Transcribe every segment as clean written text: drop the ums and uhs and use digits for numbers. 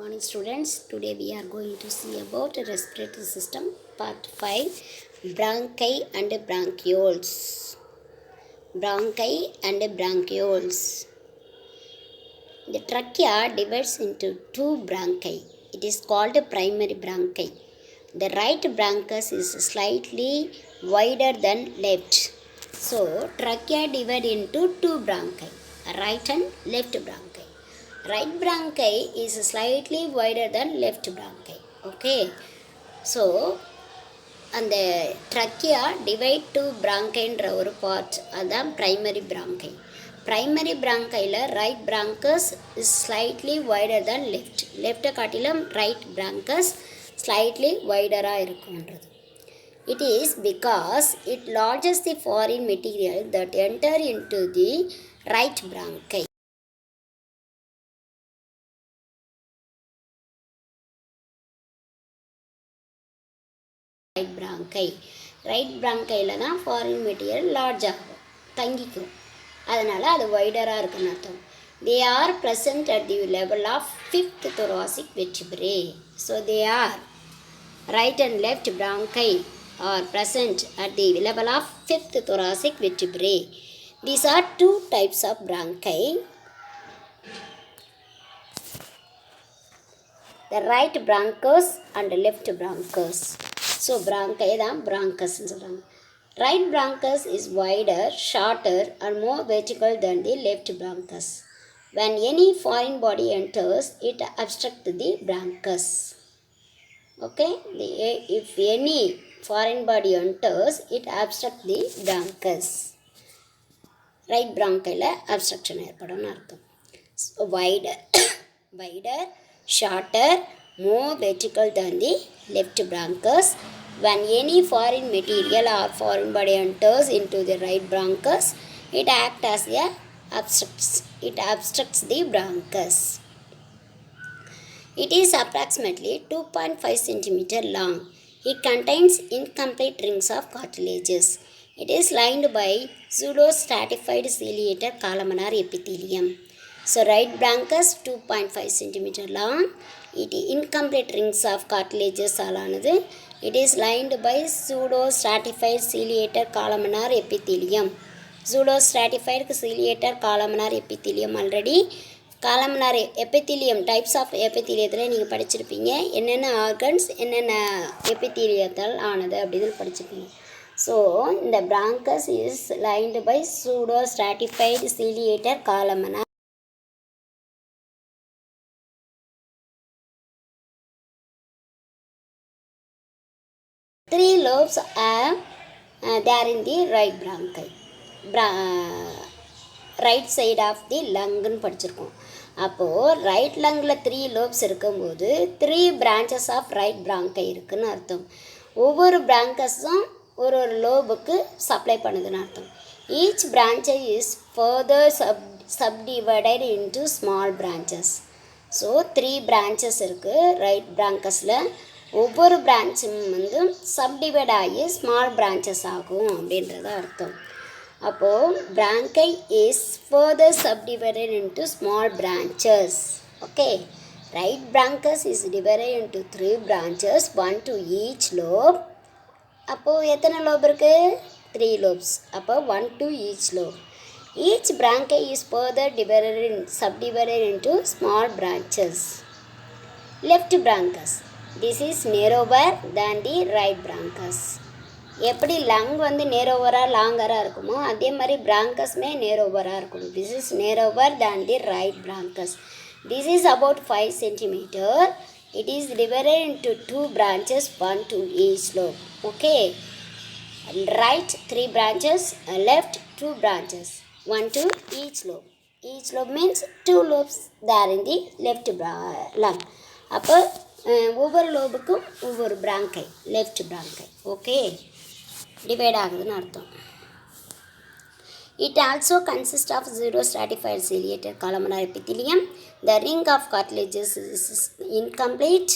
Morning students, today we are going to see about respiratory system part 5, bronchi and bronchioles. Bronchi and bronchioles. The trachea divides into two bronchi. It is called primary bronchi. The right bronchus is slightly wider than left. So trachea divided into two bronchi, right and left bronchi. Right bronchi is slightly wider than left bronchi. Okay, so அந்த trachea divide to பிராங்கைன்ற ஒரு part அதுதான் primary bronchi. Primary பிராங்கையில் right bronchus is slightly wider தான் லெஃப்ட்டை காட்டிலும் right bronchus slightly வைடராக இருக்குன்றது. It is because it lodges the foreign material that enter into the right bronchi. Right பிராங்கையில் தான் ஃபாரின் மெட்டீரியல் லார்ஜ் ஆகும், தங்கிக்கும். அதனால் அது வைடராக இருக்குன்னு அர்த்தம். They are present at the level of 5th thoracic vertebrae. So they are right and left bronchi are present at the level of 5th thoracic vertebrae. These are two types of bronchi. The right bronchus and left bronchus. So bronchi தான் bronchusன்னு சொல்கிறாங்க. Right bronchus is wider, shorter and more vertical than the left bronchus. When any foreign body enters, it obstructs the bronchus. Okay, if any foreign body enters, it obstructs the bronchus. Right bronchiல obstruction ஏற்படும்னு அர்த்தம். So wider, shorter, more vertical than the left bronchus. When any foreign material or foreign body enters into the right bronchus, it acts as a obstructs the bronchus. It is approximately 2.5 cm long. It contains incomplete rings of cartilages. It is lined by pseudo-stratified ciliated columnar epithelium. So right bronchus 2.5 cm long. It incomplete rings of cartilages ஆலானது. It is lined by pseudo-stratified ciliated columnar epithelium. Pseudo-stratified ciliated columnar epithelium already columnar epithelium types of epitheliumத்தில் நீங்கள் படிச்சிருப்பீங்க. என்னென்ன organs என்னென்ன எபித்தீலியத்தால் ஆனது அப்படின்னு படிச்சிருப்பீங்க. So இந்த bronchus is lined by pseudo-stratified ciliated columnar. Three lobes are there in the right bronchi. Right side of the லங்குன்னு படிச்சிருக்கோம். அப்போது ரைட் லங்கில் 3 lobes இருக்கும்போது 3 branches ஆஃப் ரைட் bronchi இருக்குதுன்னு அர்த்தம். ஒவ்வொரு பிராங்கஸும் ஒரு லோபுக்கு சப்ளை பண்ணுதுன்னு அர்த்தம். Each branch is further subdivided into small branches. So 3 branches இருக்குது ரைட் bronchusல. ஒவ்வொரு பிரான்ச்சும் வந்து சப்டிவைட் ஆகி ஸ்மால் பிரான்ச்சஸ் ஆகும் அப்படின்றத அர்த்தம். அப்போது bronchi is further subdivided into small branches. Okay, right bronchus is divided into 3 branches, 1 to each lobe. அப்போது எத்தனை லோப் இருக்குது? 3 lobes. அப்போ 1 to each lobe. Each bronchi is further subdivided into small branches. Left bronchus. This is narrower than the right bronchus. எப்படி lung வந்து நேரோவராக லாங்கராக இருக்குமோ அதே மாதிரி பிராங்கஸ்மே நேரோவராக இருக்கும். This is நேரோவர் than the right bronchus. This is about 5 cm. It is divided into 2 branches, 1 to each lobe. Okay, right 3 branches, left 2 branches, 1 to each lobe. Each lobe means 2 lobes there in the left lung. அப்போ ஒவ்வொரு லோபுக்கும் ஒவ்வொரு bronchi, left bronchi. Okay, divide ஆகுதுன்னு அர்த்தம். It also consists of pseudo-stratified ciliated columnar epithelium. The ring of cartilages is incomplete.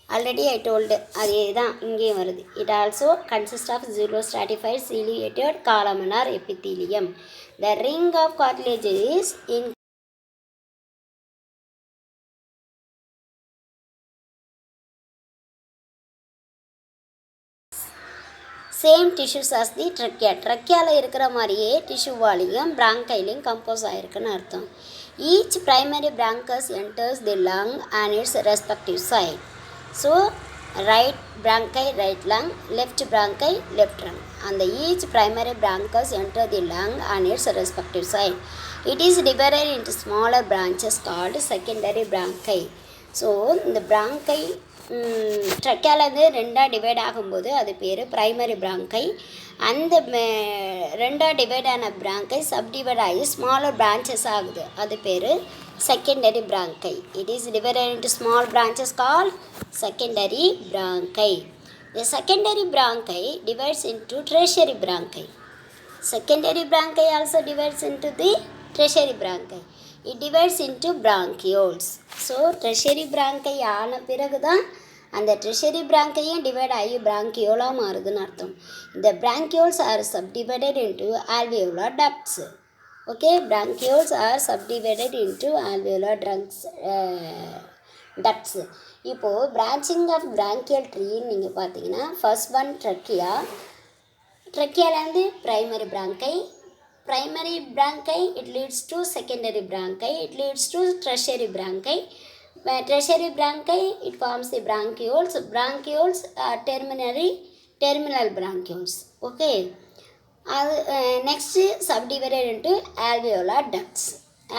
Already I told அதே தான் இங்கேயும் வருது. It also consists of pseudo-stratified ciliated columnar epithelium. The ring of cartilage is same tissues as the trachea. ட்ரக்கியாவில் இருக்கிற மாதிரியே டிஷ்யூவாலையும் பிராங்கைலையும் compose ஆகிருக்குன்னு அர்த்தம். Each primary bronchus enters the lung and its respective side. So right bronchi right lung, left bronchi left lung. அந்த each primary bronchus enter the lung and its respective side. It is divided into smaller branches called secondary bronchi. So இந்த bronchi ட்ரக்கியாலேருந்து ரெண்டாக divide ஆகும்போது அது பேர் primary பிராங்கை. அந்த ரெண்டாக divide ஆன பிராங்கை subdivide ஆகி ஸ்மாலர் பிரான்ச்சஸ் ஆகுது, அது பேர் secondary bronchi. It is divided into small branches called secondary பிராங்கை. The secondary bronchi divides into tertiary bronchi. Secondary bronchi also divides into the tertiary bronchi. It divides into bronchioles. So tertiary bronchi ஆன பிறகு தான் அந்த tertiary bronchiயும் divide ஆகி bronchiola மாறுதுன்னு அர்த்தம். The bronchioles are subdivided into alveolar ducts. Okay, bronchioles are subdivided into alveolar ducts. இப்போது branching of bronchial ட்ரீன்னு நீங்கள் பார்த்தீங்கன்னா ஃபர்ஸ்ட் ஒன் ட்ரக்கியா. ட்ரக்கியாலேருந்து primary bronchi, primary bronchi it leads to secondary bronchi, it leads to tertiary bronchi, tertiary bronchi it forms the bronchioles, bronchioles terminal bronchioles. Okay, அது next subdivided into alveolar ducts,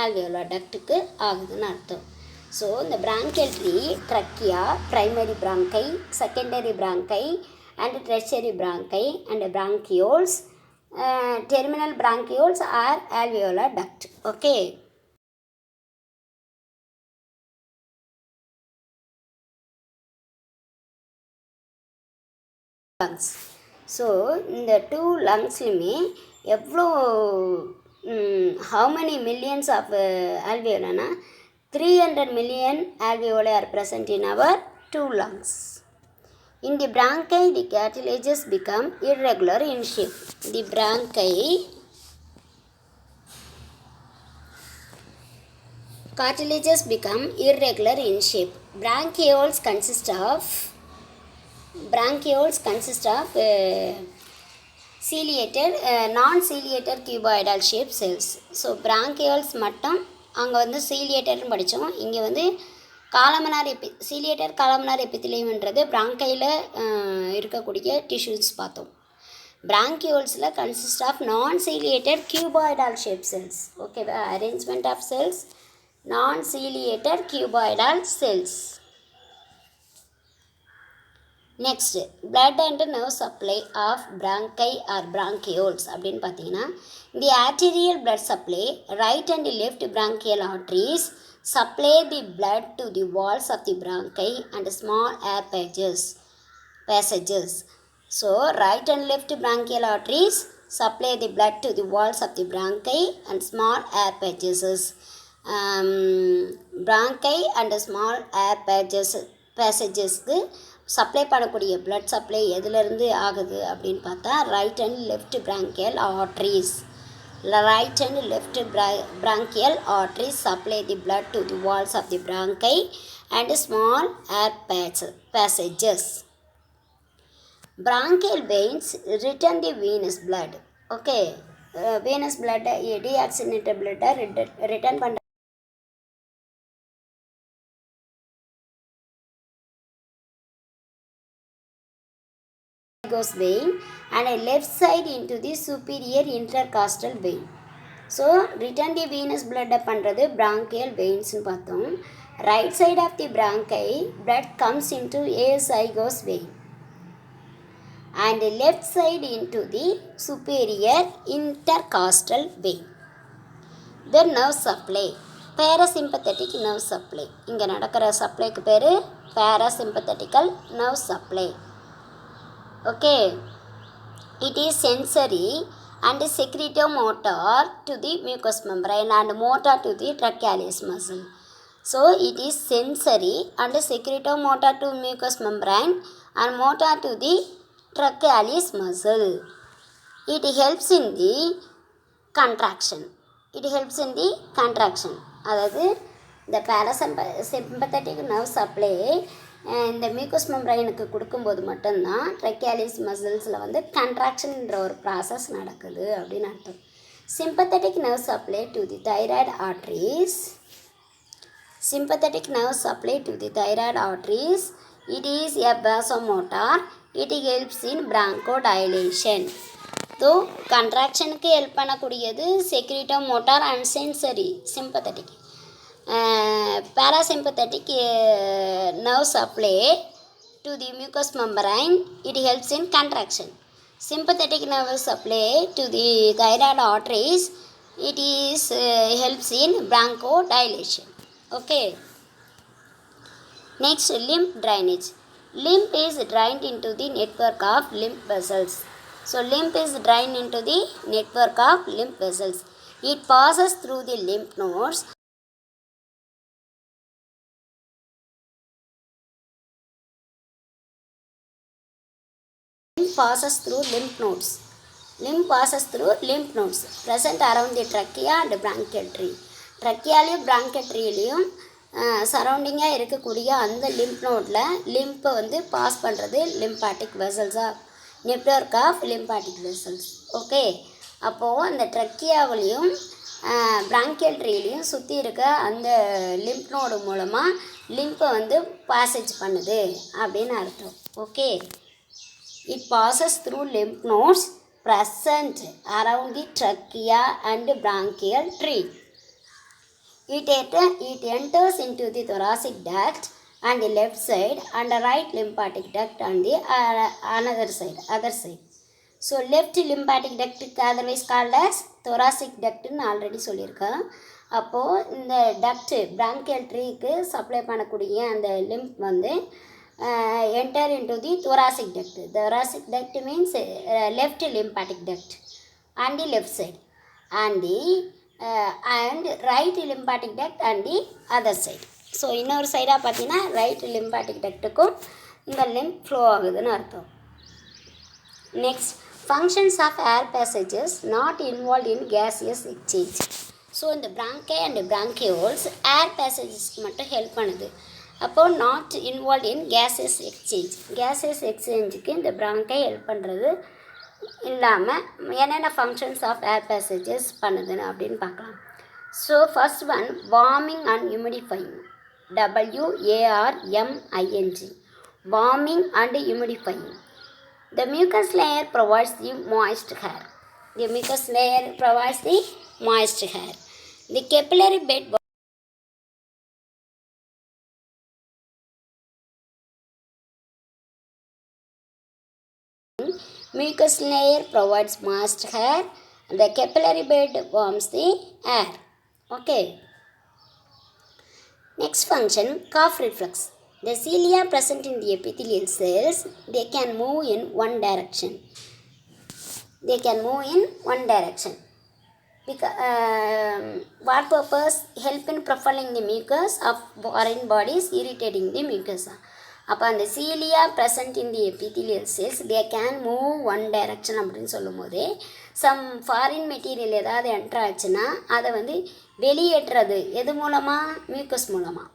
alveolar டக்ட்டுக்கு ஆகுதுன்னு அர்த்தம். So இந்த bronchial tree trachea, primary bronchi, secondary bronchi and tertiary bronchi and bronchioles. Terminal bronchioles are alveolar duct. Okay. Lungs. So இந்த two லங்ஸ்லையுமே எவ்வளோ how many millions of alveoli? 300 million alveoli are present in our two lungs. In the bronchi, the cartilages become irregular in shape. The cartilages become irregular in shape. Bronchioles consist of ciliated, non-ciliated cuboidal shaped cells. So bronchioles மட்டும் அங்கே வந்து சீலியேட்டர்னு படித்தோம். இங்கே வந்து சீலியேட்டர் காலமனார் எபித்திலியம்ன்றது பிராங்கையில் இருக்கக்கூடிய tissues பார்த்தோம். பிராங்கியோல்ஸில் consist of non ciliated cuboidal shape cells. ஓகேவா, arrangement of cells, non ciliated cuboidal cells. Next blood and nerve supply of bronchi or bronchioles அப்படின்னு பார்த்தீங்கன்னா, the arterial blood supply right and left bronchial arteries supply the blood to the walls of the bronchi and small air passages. So right and left bronchial arteries supply the blood to the walls of the bronchi and small air passages. Bronchi and small air passages supply பண்ணக்கூடிய blood supply எதுலேருந்து ஆகுது அப்படின்னு பார்த்தா right and left bronchial arteries. Right and left bronchial arteries supply the blood to the walls of the bronchi and small air passages. Bronchial veins return the venous blood. Okay, venous blood deoxygenated blood return பண்ண vein and a left side into the superior intercostal vein. So return the venous blood பண்ணுறது bronchial veins பார்த்தோம். Right side of the bronchi blood comes into azygos vein and left side into the superior intercostal vein. The nerve supply, parasympathetic nerve supply. இங்கே நடக்கிற சப்ளைக்கு பேர் parasympathetical nerve supply. Okay, it is sensory and secretomotor to the mucous membrane and motor to the trachealis muscle. So it is sensory and secretomotor to mucous membrane and motor to the trachealis muscle. It helps in the contraction. அதாவது இந்த parasympathetic nerve supply இந்த mucus மெம்பரைனுக்கு கொடுக்கும்போது மட்டும்தான் ட்ரெக்கியாலிஸ் மசில்ஸில் வந்து கண்ட்ராக்ஷன்ன்ற ஒரு process நடக்குது அப்படின்னு அர்த்தம். Sympathetic nerve supply to the thyroid arteries. Sympathetic nerve supply to the thyroid arteries. It is a vasomotor. It helps in bronchodilation. So, contraction க்கு help பண்ணக்கூடியது secretomotor and sensory sympathetic. Parasympathetic nerve supply to the mucous membrane. It helps in contraction. Sympathetic nerve supply to the thyroid arteries. It is helps in bronchodilation. Okay. Next, lymph drainage. Lymph is drained into the network of lymph vessels. So, lymph is drained into the network of lymph vessels. It passes through the lymph nodes. Lymph passes through lymph nodes. Lymph passes through lymph nodes present around the trachea and bronchial tree. ட்ரக்கியாலையும் பிராங்கட்ரியிலையும் சரௌண்டிங்காக இருக்கக்கூடிய அந்த lymph நோட்டில் லிம்பை வந்து pass பண்ணுறது lymphatic வெசல்ஸாக network of lymphatic vessels. Okay, அப்போது அந்த ட்ரக்கியாவிலையும் பிராங்கியல் ட்ரீலையும் சுற்றி இருக்க அந்த லிம்ப் நோடு மூலமாக லிம்பை வந்து பாசேஜ் பண்ணுது அப்படின்னு அர்த்தம். Okay, it passes through lymph nodes present around the trachea and bronchial tree. It enters into the thoracic duct on the left side and the right lymphatic duct on the other side. So left lymphatic duct otherwise called as thoracic duct ன்னு already சொல்லியிருக்கேன். அப்போது இந்த duct bronchial ட்ரீக்கு supply பண்ணக்கூடிய அந்த lymph வந்து enter into the thoracic duct. Thoracic duct means left lymphatic duct on the left side and right lymphatic duct and the other side. So இன்னொரு சைடாக பார்த்தீங்கன்னா ரைட் லிம்பாட்டிக் டக்ட்டுக்கும் இந்த லிம்ப் ஃப்ளோ ஆகுதுன்னு அர்த்தம். Next, functions of air passages not involve in gaseous exchange. So இந்த பிராங்கை and bronchioles ஏர் பேசேஜஸ்க்கு மட்டும் help பண்ணுது. அப்போது not involve in gaseous exchange. Gaseous எக்ஸ்சேஞ்சுக்கு இந்த பிராங்கை ஹெல்ப் பண்ணுறது இல்லாமல் என்னென்ன ஃபங்க்ஷன்ஸ் ஆஃப் ஏர் பேசேஜஸ் பண்ணுதுன்னு அப்படின்னு பார்க்கலாம். So first one, warming and humidifying. WARMING, warming and humidifying. The mucus layer provides the moist hair. The mucus layer provides the moist hair. The capillary bed mucus layer provides moist hair. The capillary bed warms the air. Okay. Next function, cough reflex. The cilia present in the epithelial cells, they can move in one direction. Because, what purpose? Help in propelling the mucus of foreign bodies, irritating the mucosa. அப்போ அந்த cilia present in the epithelial cells they can move one direction அப்படின்னு சொல்லும் போதே some foreign material ஏதாவது entry ஆச்சுன்னா அதை வந்து வெளியேற்றுறது எது மூலமாக? மியூக்கஸ் மூலமாக.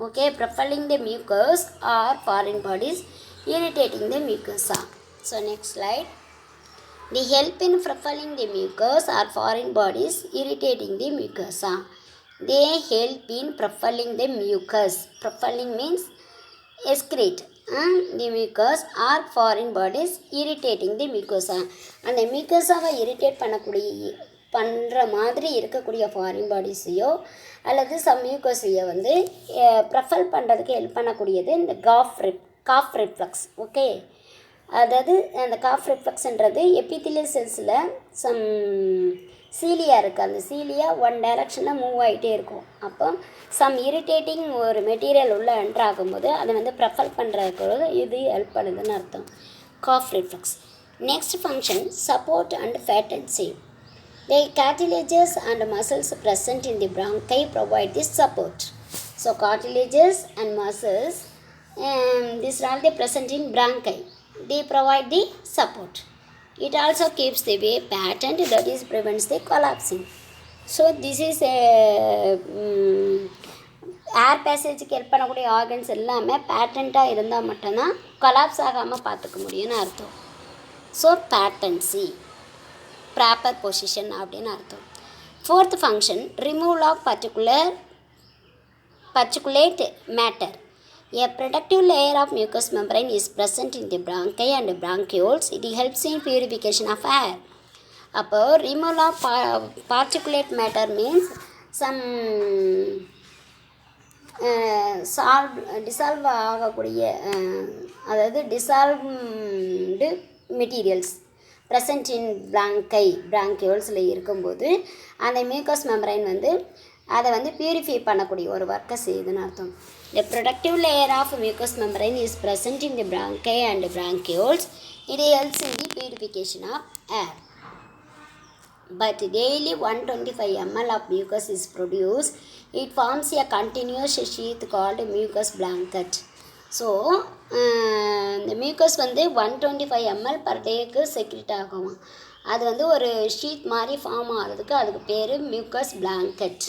Okay, propelling the mucus or foreign bodies irritating the மியூக்கஸா. So next slide. The help in propelling the mucus or foreign bodies irritating the மியூக்கஸா. They help in propelling the mucus. Propelling means excrete the mucus or foreign bodies irritating the mucosa. அந்த மியூக்கஸாவை irritate பண்ணுற மாதிரி இருக்கக்கூடிய foreign பாடிஸையோ அல்லது some மியூக்கஸையோ வந்து ப்ரஃபல் பண்ணுறதுக்கு help பண்ணக்கூடியது இந்த காஃப் ரிஃப்ளக்ஸ். ஓகே, அதாவது அந்த காஃப் ரிஃப்ளக்ஸ்ன்றது எபித்திலியல் செல்ஸில் சம் சீலியா இருக்குது. அந்த சீலியா ஒன் டைரக்ஷனில் மூவ் ஆகிட்டே இருக்கும். அப்போ சம் இரிட்டேட்டிங் ஒரு மெட்டீரியல் உள்ளே என்ட்ரு ஆகும்போது அதை வந்து ப்ரெஃபர் பண்ணுறதுக்கு இது ஹெல்ப் பண்ணுதுன்னு அர்த்தம். Cough reflux. Next function, support and fat and save. The cartilages and muscles present in the bronchi provide this support. So cartilages and muscles, these are all the present in bronchi. They provide the support. It also keeps the wave pattern, that is prevents the collapsing. So this is a air பேசேஜுக்கு help பண்ணக்கூடிய organs எல்லாமே பேட்டன்ட்டாக இருந்தால் மட்டும்தான் collapse ஆகாமல் பார்த்துக்க முடியும்னு அர்த்தம். ஸோ பேட்டன்சி, ப்ராப்பர் பொசிஷன் அப்படின்னு அர்த்தம். Fourth function, removal of particulate matter. A protective layer of mucous membrane is present in the bronchi and bronchioles. It helps in purification of air. அப்போ removal of particulate matter means some dissolve ஆகக்கூடிய அதாவது dissolved materials present in பிராங்கியோல்ஸில் இருக்கும்போது அந்த mucus membrane வந்து அதை வந்து purify பண்ணக்கூடிய ஒரு ஒர்க்கை செய்யுதுன்னு அர்த்தம். The protective layer of mucous membrane is present in the bronchi and bronchioles. It helps in the purification of air. But daily 125 ml of mucus is produced. It forms a continuous sheath called mucus blanket. So இந்த mucus வந்து 125 ml per டேக்கு secret ஆகும். அது வந்து ஒரு sheet மாதிரி form ஆகிறதுக்கு அதுக்கு பேர் மியூக்கஸ் பிளாங்கெட்.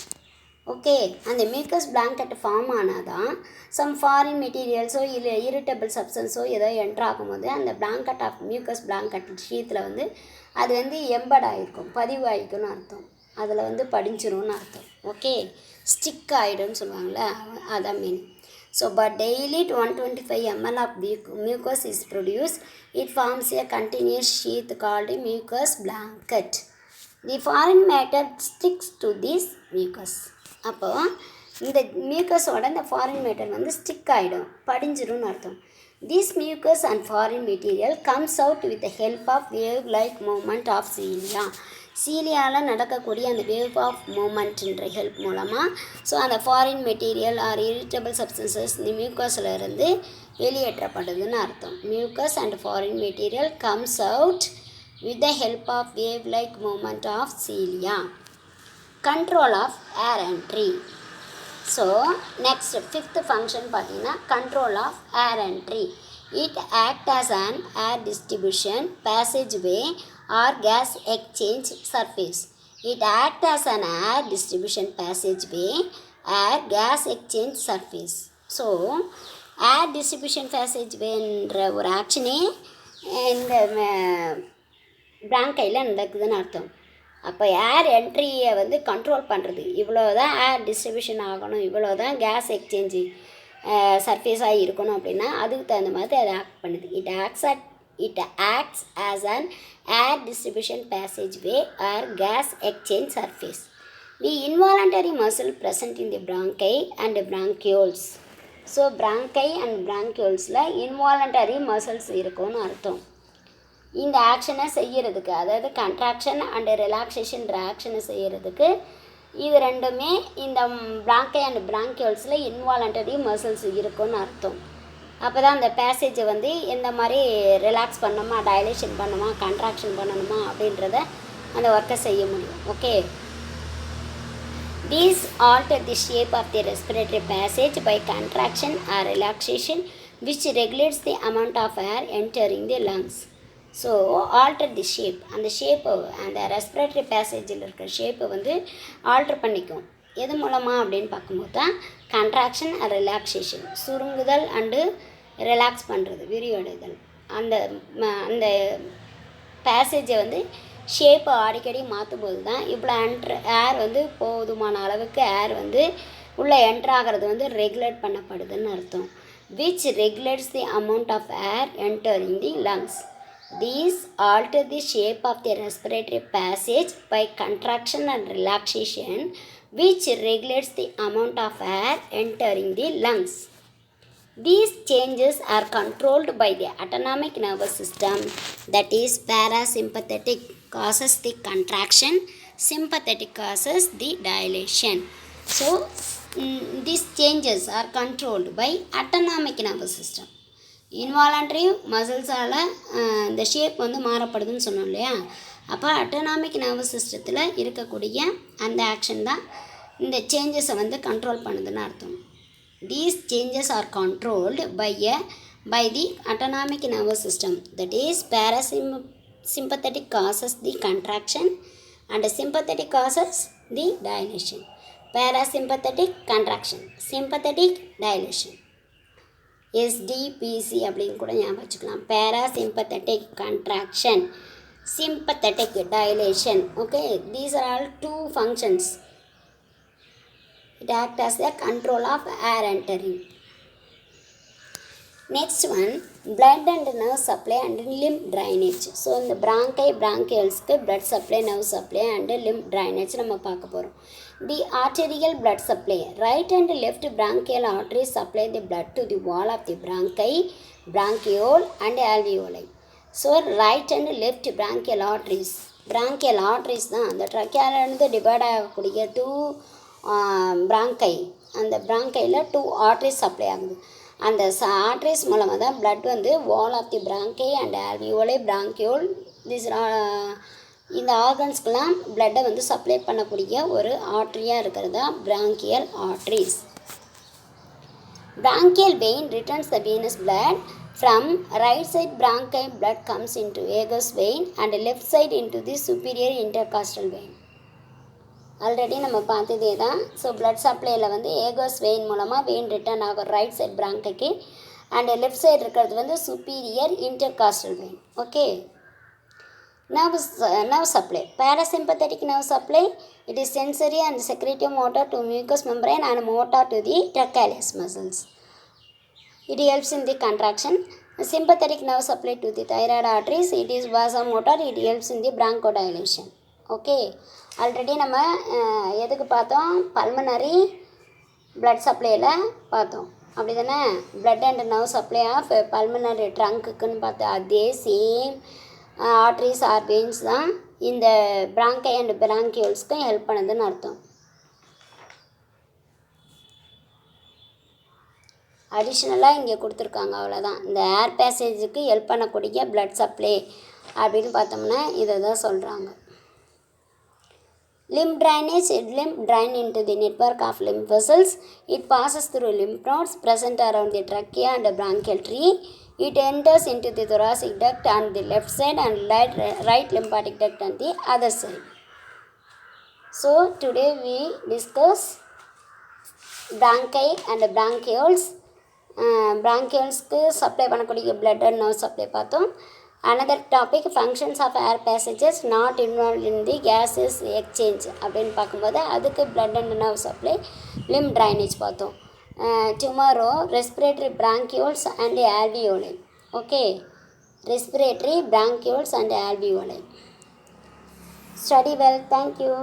ஓகே, அந்த மியூக்கஸ் பிளாங்கெட் ஃபார்ம் ஆனால் தான் சம் ஃபாரின் மெட்டீரியல்ஸோ இல்லை இரிட்டபிள் சப்ஸ்டன்ஸோ ஏதோ என்ட்ரு ஆகும்போது அந்த பிளாங்கெட் ஆஃப் மியூக்கஸ் பிளாங்கெட் ஷீத்தில் வந்து அது வந்து எம்பட் ஆகிருக்கும், பதிவு ஆகிக்கும்னு அர்த்தம். அதில் வந்து படிஞ்சிரும்னு அர்த்தம். ஓகே, ஸ்டிக் ஆகிடும்னு சொல்லுவாங்கள்ல, அதான் மீன். So, but daily 125 ml of mucus is produced. It forms a continuous sheath called mucus blanket. The foreign matter sticks to this mucus. அப்போ இந்த மியூக்கஸோட இந்த ஃபாரின் மேட்டர் வந்து ஸ்டிக் ஆகிடும், படிஞ்சிரும்னு அர்த்தம். This mucus and foreign material comes out with the help of wave-like movement of cilia. சீலியால் நடக்கக்கூடிய அந்த wave of மூமெண்ட்ன்ற ஹெல்ப் மூலமாக ஸோ அந்த foreign material or irritable substances இந்த மியூக்கஸில் இருந்து வெளியேற்றப்படுதுன்னு அர்த்தம். Mucus and foreign material comes out with the help of wave like movement of cilia. Control of air entry. So next fifth function பார்த்தீங்கன்னா control of air entry. It acts as an air distribution passageway or gas exchange surface. It acts as an air distribution passageway or gas exchange surface. So, air distribution passageway என்ற ஒரு ஆக்ஷனே இந்த பிராங்கையில் நடக்குதுன்னு அர்த்தம். அப்போ ஏர் என்ட்ரியை வந்து control பண்ணுறது, இவ்வளோ தான் ஏர் டிஸ்ட்ரிபியூஷன் ஆகணும், இவ்வளோ தான் கேஸ் எக்ஸ்சேஞ்சு சர்ஃபேஸாக இருக்கணும் அப்படின்னா அதுக்கு தகுந்த மாதிரி அதை ஆக்ட் பண்ணுது. It acts as an air distribution passageway or gas exchange surface. The involuntary muscle present in the bronchi and bronchioles. So bronchi and bronchioles-ல involuntary muscles இருக்கும்னு அர்த்தம். இந்த ஆக்ஷனை செய்கிறதுக்கு, அதாவது கண்ட்ராக்ஷன் அண்ட் ரிலாக்ஸேஷன் ஆக்ஷனை செய்கிறதுக்கு இது ரெண்டுமே இந்த பிராங்கை அண்ட் பிராங்கியோல்ஸில் இன்வாலண்டரி மசில்ஸ் இருக்குன்னு அர்த்தம். அப்போ தான் அந்த பேசேஜை வந்து எந்த மாதிரி ரிலாக்ஸ் பண்ணணுமா, டைலேஷன் பண்ணணுமா, கண்ட்ராக்ஷன் பண்ணணுமா அப்படின்றத அந்த ஒர்க்கை செய்ய முடியும். Okay, these alter the shape of the respiratory passage by contraction or relaxation which regulates the amount of air entering the lungs. So alter the shape, அந்த ஷேப்பை அந்த ரெஸ்பிரேட்டரி பேசேஜில் இருக்கிற ஷேப்பை வந்து ஆல்டர் பண்ணிக்கும். எது மூலமாக அப்படின்னு பார்க்கும்போது தான் கண்ட்ராக்ஷன் அண்ட் ரிலாக்ஸேஷன், சுருங்குதல் அண்டு ரிலாக்ஸ் பண்ணுறது, விரிவடைதல். அந்த அந்த பேசேஜை வந்து ஷேப்பை அடிக்கடி மாற்றும் போது தான் இவ்வளோ ஏர் வந்து போதுமான அளவுக்கு ஏர் வந்து உள்ளே என்ட்ராகிறது வந்து ரெகுலேட் பண்ணப்படுதுன்னு அர்த்தம். Which regulates the amount of air entering the lungs. These alter the shape of the respiratory passage by contraction and relaxation, which regulates the amount of air entering the lungs. These changes are controlled by the autonomic nervous system, that is parasympathetic causes the contraction, sympathetic causes the dilation. So, these changes are controlled by autonomic nervous system. Involuntary மசில்ஸால் இந்த shape வந்து மாறப்படுதுன்னு சொன்னோம் இல்லையா. அப்போ autonomic nervous சிஸ்டத்தில் இருக்கக்கூடிய அந்த action தான் இந்த சேஞ்சஸை வந்து கண்ட்ரோல் பண்ணுதுன்னு அர்த்தம். These changes are controlled by the autonomic nervous system, that is parasympathetic causes the contraction and sympathetic causes the dilation. parasympathetic contraction, sympathetic dilation. SDPC அப்படின்னு கூட ஞாபகம் வச்சுக்கலாம். parasympathetic contraction, sympathetic dilation. Okay, these are all two functions. It acts as a control of air entering. Next one, blood and nerve supply and lymph drainage. So இந்த bronchioles blood supply, nerve supply and lymph drainage நம்ம பார்க்க போகிறோம். The arterial blood supply, right and left bronchial arteries supply the blood to the wall of the bronchi, bronchiole and alveoli. So right and left bronchial arteries தான் அந்த ட்ரக்கியாலேருந்து divide ஆகக்கூடிய two bronchi, அந்த bronchiயில் two arteries supply ஆகுது. அந்த arteries மூலமாக தான் blood வந்து wall of the bronchi and alveoli, bronchiole, this இந்த ஆர்கன்ஸ்க்கெலாம் பிளட்டை வந்து சப்ளை பண்ணக்கூடிய ஒரு ஆர்ட்ரியாக இருக்கிறது தான் bronchial arteries. Bronchial vein returns the venous blood from right side bronchi. Blood comes into vagus vein and left side into the superior intercostal vein. Already நம்ம பார்த்ததே தான். ஸோ பிளட் சப்ளையில் வந்து ஏகோஸ் வெயின் மூலமாக வெயின் ரிட்டர்ன் ஆகும் right side பிராங்கைக்கு, and left side இருக்கிறது வந்து superior intercostal vein. Okay, nerve supply, parasympathetic nerve supply, it is sensory and secretive motor to mucous membrane and motor to the trachealis muscles. It helps in the contraction. Sympathetic nerve supply to the thyroid arteries, it is vasomotor, it helps in the bronchodilation. Okay, already நம்ம எதுக்கு பார்த்தோம், pulmonary blood சப்ளையில் பார்த்தோம் அப்படி தானே. Blood and nerve supply of pulmonary ட்ரங்க்குன்னு பார்த்தோம். அதே சேம் ஆர்ட்ரிஸ் ஆர் வெயின்ஸ் தான் இந்த bronchi அண்ட் bronchioles ஹெல்ப் பண்ணுதுன்னு அர்த்தம். அடிஷ்னலாக இங்கே கொடுத்துருக்காங்க, அவ்வளோதான். இந்த ஏர் பேசேஜுக்கு ஹெல்ப் பண்ணக்கூடிய பிளட் சப்ளை அப்படின்னு பார்த்தோம்னா இதை தான் சொல்கிறாங்க. Lymph drainage, lymph drain into the network of lymph vessels. It passes through lymph nodes present around the trachea and the bronchial tree. It enters into the thoracic duct on the left side and right lymphatic duct on the other side. So today we discuss bronchi and bronchioles. Bronchioles supply பண்ணக்கூடிய blood and nerve supply பார்த்தோம். Another topic, functions of air passages not involved in the gases exchange அப்படின்னு பார்க்கும்போது அதுக்கு blood and nerve supply, lymph drainage பார்த்தோம். Tomorrow respiratory bronchioles and alveoli. Okay, respiratory bronchioles and alveoli. Study well. Thank you.